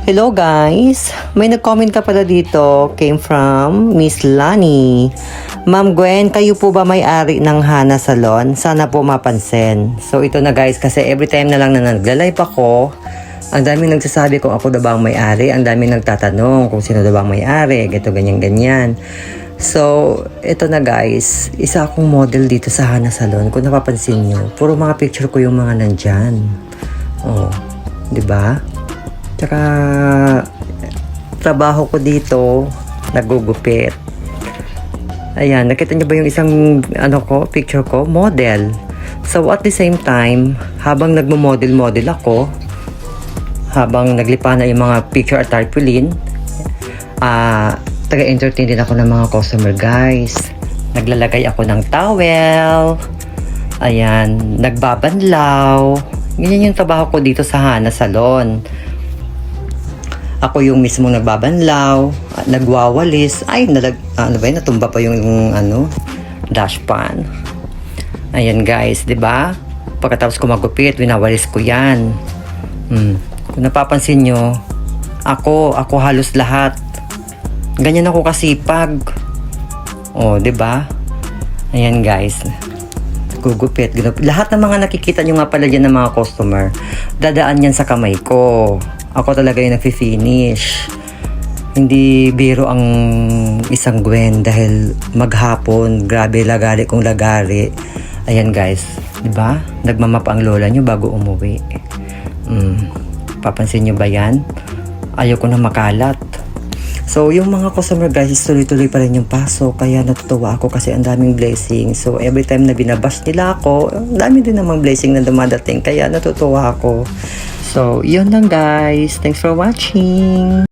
Hello guys! May nag-comment ka pala dito. Came from Miss Lani. Ma'am Gwen, kayo po ba may-ari ng Hana Salon? Sana po mapansin. So ito na guys, kasi every time na lang na nagla-live ako, ang daming nagsasabi kung ako na ba ang may-ari. Ang daming nagtatanong kung sino na ba ang may-ari. Ganito, ganyan. So, ito na guys. Isa akong model dito sa Hana Salon. Kung napapansin nyo, puro mga picture ko yung mga nandyan. Oh, di ba? Tsaka, trabaho ko dito, nagugupit. Ayan, nakita niyo ba yung isang picture ko? Model. So, at the same time, habang nagmo-model ako, habang naglipa na yung mga picture at tarpaulin, taga-entertain din ako ng mga customer guys. Naglalagay ako ng towel. Ayan, nagbabanlaw. Ganyan yung trabaho ko dito sa Hana Salon. Ako yung mismo nagbabanlaw, nagwawalis. Ay, natumba pa yung dashpan. Ayan guys, 'di ba? Pagkatapos ko magupit, winawalis ko 'yan. Kung napapansin nyo, ako halos lahat. Ganyan ako kasipag. Oh, 'di ba? Ayan guys. Gugupit. Lahat ng mga nakikita nyo nga pala dyan ng mga customer, dadaan yan sa kamay ko. Ako talaga yung nag-finish. Hindi biro ang isang Gwen dahil maghapon, grabe lagari kong lagari. Ayan guys, di ba? Nagmamapa ang lola nyo bago umuwi. Papansin nyo ba yan? Ayaw ko na makalat. So, yung mga customer guys, tuloy-tuloy pa rin yung pasok. Kaya natutuwa ako kasi ang daming blessing. So, every time na binabash nila ako, ang dami din namang blessing na dumadating. Kaya natutuwa ako. So, yun lang guys. Thanks for watching.